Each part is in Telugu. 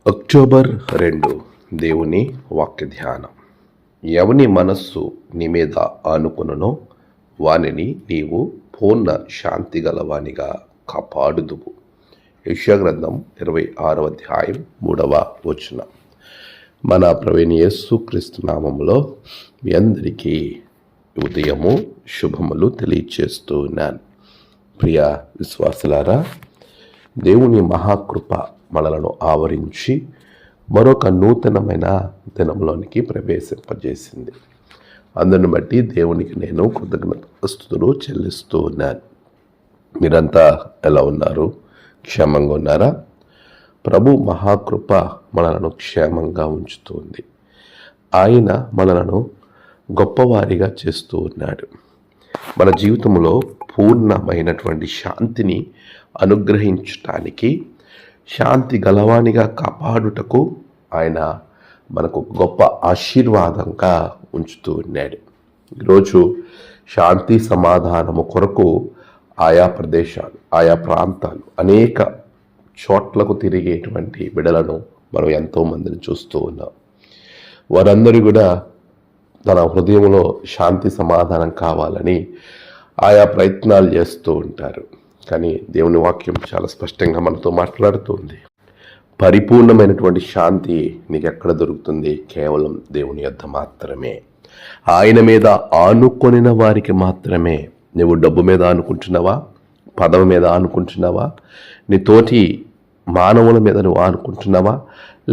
అక్టోబర్ 2 దేవుని వాక్య ధ్యానం. ఎవని మనస్సు నీ మీద ఆనుకొనునో వానిని నీవు పూర్ణ శాంతి గలవానిగా కాపాడుదువు. యెషయా గ్రంథం 26వ అధ్యాయం 3వ వచనం. మన ప్రభువైన యేసుక్రీస్తు నామములో మీ అందరికీ ఉదయము శుభములు తెలియచేస్తూ ఉన్నాను. ప్రియ విశ్వాసులారా, దేవుని మహాకృప మనలను ఆవరించి మరొక నూతనమైన దినంలోనికి ప్రవేశింపజేసింది. అందుని బట్టి దేవునికి నేను కృతజ్ఞతాస్తుతులు చెల్లిస్తూ ఉన్నాను. మీరంతా ఎలా ఉన్నారు? క్షేమంగా ఉన్నారా? ప్రభు మహాకృప మనలను క్షేమంగా ఉంచుతుంది. ఆయన మనలను గొప్పవారిగా చేస్తూ ఉన్నాడు. మన జీవితంలో పూర్ణమైనటువంటి శాంతిని అనుగ్రహించటానికి, శాంతి గలవానిగా కాపాడుటకు ఆయన మనకు గొప్ప ఆశీర్వాదంగా ఉంచుతూ ఉన్నాడు. ఈరోజు శాంతి సమాధానము కొరకు ఆయా ప్రదేశాలు, ఆయా ప్రాంతాలు, అనేక చోట్లకు తిరిగేటువంటి బిడలను మనం ఎంతోమందిని చూస్తూ ఉన్నాం. వారందరూ కూడా తన హృదయంలో శాంతి సమాధానం కావాలని ఆయా ప్రయత్నాలు చేస్తూ ఉంటారు. కానీ దేవుని వాక్యం చాలా స్పష్టంగా మనతో మాట్లాడుతుంది. పరిపూర్ణమైనటువంటి శాంతి నీకు ఎక్కడ దొరుకుతుంది? కేవలం దేవుని యొద్ద మాత్రమే. ఆయన మీద ఆనుకొనిన వారికి మాత్రమే. నువ్వు డబ్బు మీద ఆనుకుంటున్నావా? పదవి మీద ఆనుకుంటున్నావా? నీ తోటి మానవుల మీద నువ్వు ఆనుకుంటున్నావా?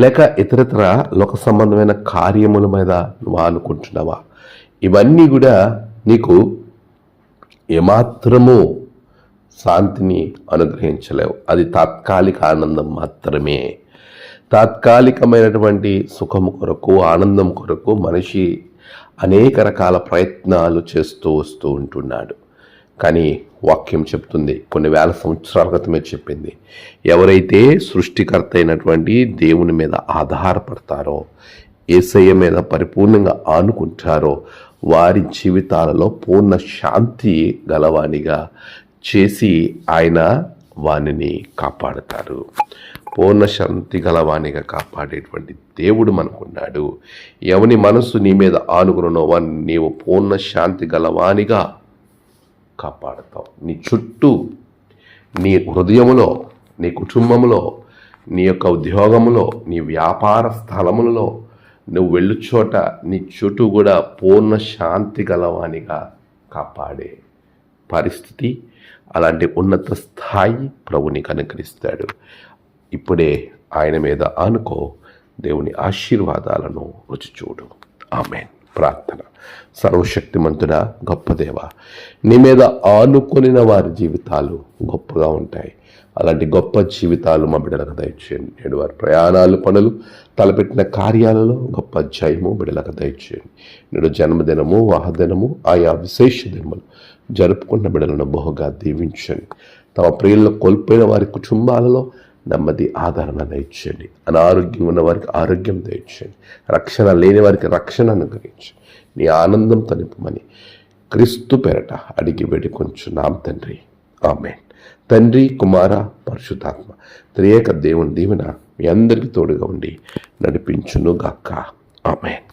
లేక ఇతరతర లోక సంబంధమైన కార్యముల మీద నువ్వు ఆనుకుంటున్నావా? ఇవన్నీ కూడా నీకు ఏమాత్రము శాంతిని అనుగ్రహించలేవు. అది తాత్కాలిక ఆనందం మాత్రమే. తాత్కాలికమైనటువంటి సుఖము కొరకు, ఆనందం కొరకు మనిషి అనేక రకాల ప్రయత్నాలు చేస్తూ వస్తూ ఉంటున్నాడు. కానీ వాక్యం చెప్తుంది, కొన్ని వేల సంవత్సరాల క్రితమే చెప్పింది, ఎవరైతే సృష్టికర్త అయినటువంటి దేవుని మీద ఆధారపడతారో, యేసయ్య మీద పరిపూర్ణంగా ఆనుకుంటారో వారి జీవితాలలో పూర్ణ శాంతి గలవానిగా చేసి ఆయన వానిని కాపాడతారు. పూర్ణ శాంతి గలవానిగా కాపాడేటువంటి దేవుడు మనకున్నాడు. ఎవని మనస్సు నీ మీద ఆనుకున్నో వాని నీవు పూర్ణ శాంతి గలవానిగా కాపాడతావు. నీ చుట్టూ, నీ హృదయములో, నీ కుటుంబంలో, నీ యొక్క ఉద్యోగములో, నీ వ్యాపార స్థలములలో, నువ్వు వెళ్ళు చోట నీ చుట్టూ కూడా పూర్ణ శాంతి గలవానిగా కాపాడే పరిస్థితి, అలాంటి ఉన్నత స్థాయి ప్రభు నీకు అనుగ్రహిస్తాడు. ఇప్పుడే ఆయన మీద ఆనుకో, దేవుని ఆశీర్వాదాలను రుచి చూడు. ఆమేన్. ప్రార్థన. సర్వశక్తిమంతుడ, గొప్ప దేవ, నీ మీద ఆనుకొనిన వారి జీవితాలు గొప్పగా ఉంటాయి. అలాంటి గొప్ప జీవితాలు మా బిడ్డలకు దయచేయండి. నేడు వారి ప్రయాణాలు, పనులు, తలపెట్టిన కార్యాలలో గొప్ప జయము బిడ్డలకు దయచేయండి. నేడు జన్మదినము, వాహదినము, ఆయా విశేష దినములు జరుపుకున్న బిడ్డలను బహుగా దీవించండి. తమ ప్రియులను కోల్పోయిన వారి కుటుంబాలలో నెమ్మది, ఆదరణ దయచేయండి. అనారోగ్యం ఉన్న వారికి ఆరోగ్యం దయచేయండి. రక్షణ లేని వారికి రక్షణ అనుగ్రహించండి. నీ ఆనందం తనిపమని క్రీస్తు పేరట అడిగి వేడుకొంచున్నాం తండ్రి. ఆమేన్. తండ్రి, కుమార, పరిశుద్ధాత్మ త్రియేక దేవుని దీవెన మీ అందరికీ తోడుగా ఉండి నడిపించును గాక. ఆమేన్.